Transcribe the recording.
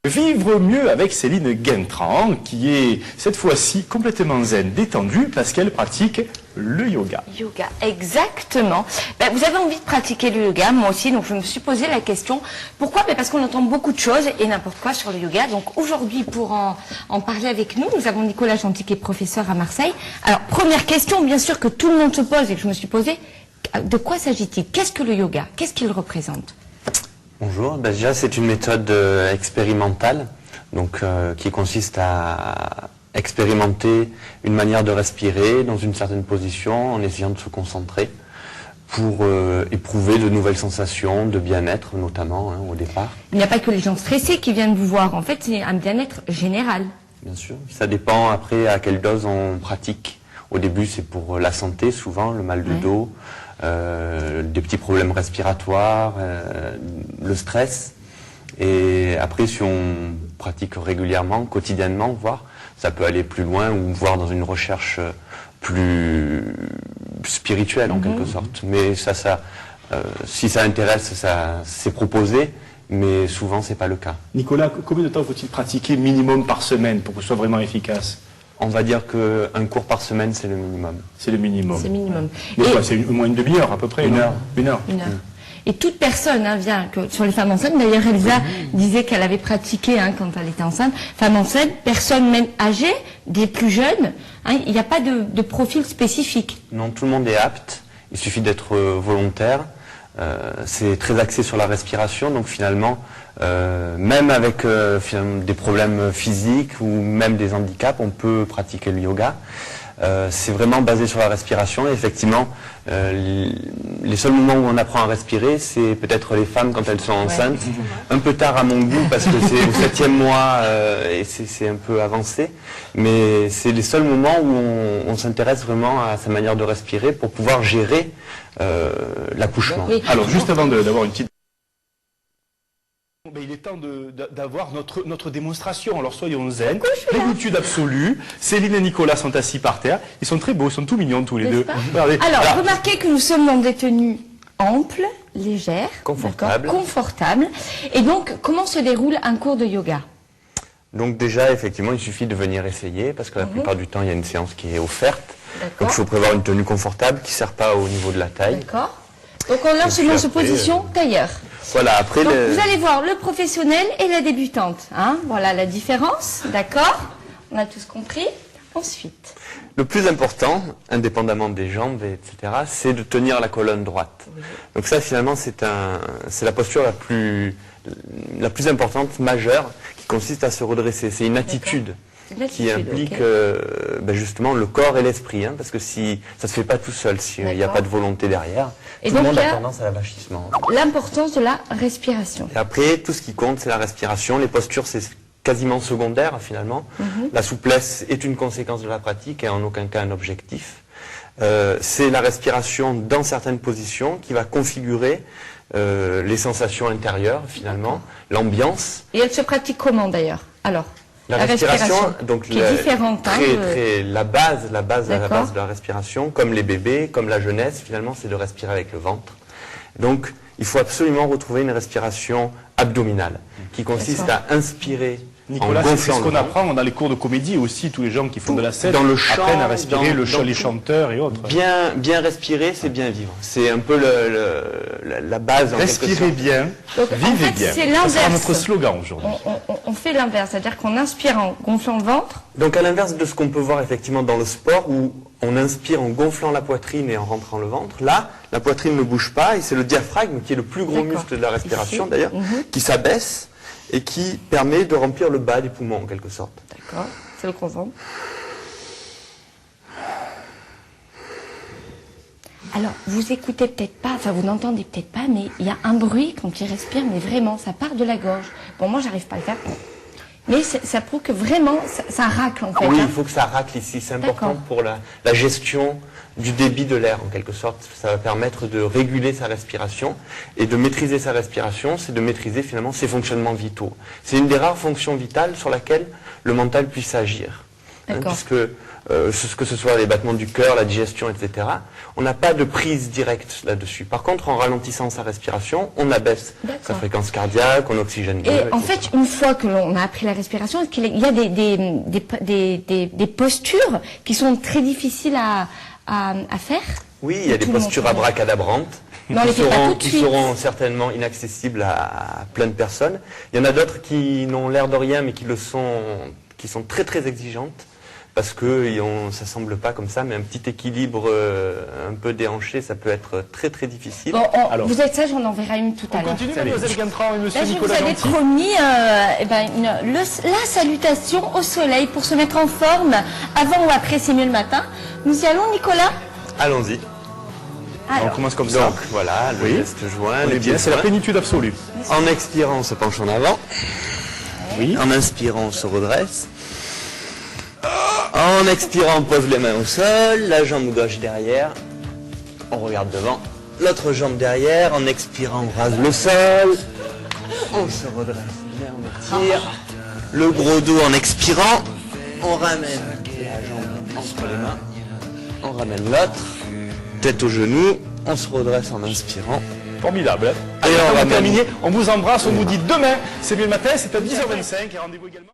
Vivre mieux avec Céline Guentran, qui est cette fois-ci complètement zen, détendue, parce qu'elle pratique le yoga. Yoga, exactement. Vous avez envie de pratiquer le yoga, moi aussi, donc je me suis posé la question. Pourquoi? Parce qu'on entend beaucoup de choses et n'importe quoi sur le yoga. Donc aujourd'hui, pour en parler avec nous, nous avons Nicolas Gentil qui est professeur à Marseille. Alors, première question, bien sûr, que tout le monde se pose et que je me suis posée, de quoi s'agit-il? Qu'est-ce que le yoga? Qu'est-ce qu'il représente? Bonjour, déjà c'est une méthode expérimentale qui consiste à expérimenter une manière de respirer dans une certaine position en essayant de se concentrer pour éprouver de nouvelles sensations de bien-être notamment au départ. Il n'y a pas que les gens stressés qui viennent vous voir, en fait c'est un bien-être général. Bien sûr, ça dépend après à quelle dose on pratique. Au début c'est pour la santé souvent, le mal de dos, des petits problèmes respiratoires, le stress. Et après, si on pratique régulièrement, quotidiennement, voire, ça peut aller plus loin ou voire dans une recherche plus spirituelle en quelque sorte. Mais si ça intéresse, c'est proposé, mais souvent c'est pas le cas. Nicolas, combien de temps faut-il pratiquer minimum par semaine pour que ce soit vraiment efficace? On va dire qu'un cours par semaine, c'est le minimum. C'est le minimum. C'est minimum. Mais quoi, c'est au moins une demi-heure à peu près? Une heure. Une heure. Et toute personne vient, sur les femmes enceintes, d'ailleurs Elsa disait qu'elle avait pratiqué quand elle était enceinte, femme enceinte, personne même âgée, des plus jeunes, il n'y a pas de profil spécifique. Non, tout le monde est apte, il suffit d'être volontaire. C'est très axé sur la respiration, donc finalement, même avec des problèmes physiques ou même des handicaps, on peut pratiquer le yoga. C'est vraiment basé sur la respiration et effectivement, les seuls moments où on apprend à respirer, c'est peut-être les femmes quand elles sont enceintes. Un peu tard à mon goût parce que c'est au 7e mois et c'est un peu avancé, mais c'est les seuls moments où on s'intéresse vraiment à sa manière de respirer pour pouvoir gérer l'accouchement. Oui. Alors, juste avant d'avoir une petite... il est temps d'avoir notre démonstration, alors soyons zen, plénitude absolue. Céline et Nicolas sont assis par terre, ils sont très beaux, ils sont tout mignons tous les deux. Regardez. Alors, remarquez que nous sommes dans des tenues amples, légères, confortables. Et donc, comment se déroule un cours de yoga? Donc déjà, effectivement, il suffit de venir essayer, parce que la plupart du temps, il y a une séance qui est offerte. Donc il faut prévoir une tenue confortable qui ne sert pas au niveau de la taille. D'accord. Donc on lance dans cette position tailleur. Voilà, après... Donc, vous allez voir le professionnel et la débutante. Voilà la différence, d'accord? On a tous compris. Ensuite. Le plus important, indépendamment des jambes, etc., c'est de tenir la colonne droite. Donc ça, finalement, c'est la posture la plus importante, majeure, qui consiste à se redresser. C'est une attitude qui implique justement le corps et l'esprit, parce que si ça se fait pas tout seul, s'il n'y a pas de volonté derrière, et tout donc, le monde a tendance à l'avachissement. L'importance de la respiration. Et après, tout ce qui compte, c'est la respiration. Les postures, c'est quasiment secondaire finalement. La souplesse est une conséquence de la pratique et en aucun cas un objectif. C'est la respiration dans certaines positions qui va configurer les sensations intérieures finalement, l'ambiance. Et elle se pratique comment d'ailleurs? Alors, la respiration, donc qui est différente. La base de la respiration, comme les bébés, comme la jeunesse, finalement, c'est de respirer avec le ventre. Donc, il faut absolument retrouver une respiration abdominale, qui consiste à inspirer. Nicolas, c'est ce qu'on apprend dans les cours de comédie aussi, tous les gens qui font de la scène dans le chant, apprennent à respirer, les chanteurs et autres. Bien respirer, c'est bien vivre. C'est un peu la base. Respirez bien, vivez bien. C'est l'inverse. Ça sera notre slogan aujourd'hui. On fait l'inverse, c'est-à-dire qu'on inspire en gonflant le ventre. Donc à l'inverse de ce qu'on peut voir effectivement dans le sport, où on inspire en gonflant la poitrine et en rentrant le ventre, là, la poitrine ne bouge pas et c'est le diaphragme qui est le plus gros muscle de la respiration d'ailleurs, qui s'abaisse et qui permet de remplir le bas des poumons en quelque sorte. D'accord, c'est le concentre. Alors, vous écoutez peut-être pas, enfin vous n'entendez peut-être pas, mais il y a un bruit quand il respire, mais vraiment, ça part de la gorge. Bon, moi, j'arrive pas à le faire. Mais ça prouve que vraiment, ça racle en fait. Oui, il faut que ça racle ici. C'est important pour la gestion du débit de l'air en quelque sorte. Ça va permettre de réguler sa respiration. Et de maîtriser sa respiration, c'est de maîtriser finalement ses fonctionnements vitaux. C'est une des rares fonctions vitales sur laquelle le mental puisse agir. D'accord. puisque que ce soit les battements du cœur, la digestion, etc., on n'a pas de prise directe là-dessus. Par contre, en ralentissant sa respiration, on abaisse sa D'accord. fréquence cardiaque, on oxygène mieux. Et en etc. fait, une fois que l'on a appris la respiration, est-ce qu'il y a des postures qui sont très difficiles à faire? Oui, il y a des Tout le monde postures connaît. abracadabrantes Mais on les fait pas tout de qui suite. seront certainement inaccessibles à plein de personnes. Il y en a d'autres qui n'ont l'air de rien, mais qui sont très très exigeantes, parce que ça semble pas comme ça, mais un petit équilibre un peu déhanché, ça peut être très très difficile. Bon, Alors. vous êtes sage, on en verra une tout à On l'heure. continue, mademoiselle Guintran et monsieur Là, je vous Nicolas avais Gentil. promis la salutation au soleil pour se mettre en forme avant ou après, c'est mieux le matin. Nous y allons, Nicolas? Allons-y. On Alors, commence comme ça. Donc voilà, le Oui. geste joint, On les est bien, pieds c'est la joints. plénitude absolue. En expirant, on se penche en avant. Oui. En inspirant, on se redresse. En expirant, on pose les mains au sol, la jambe gauche derrière. On regarde devant. L'autre jambe derrière. En expirant, on rase le sol. On se redresse bien, on étire. Le gros dos en expirant. On ramène la jambe entre les mains. On ramène l'autre. Tête aux genoux. On se redresse en inspirant. Formidable. Et on on va ramène. terminer. On vous embrasse, on vous dit demain, c'est bien le matin, c'est à 10h25 et rendez-vous également.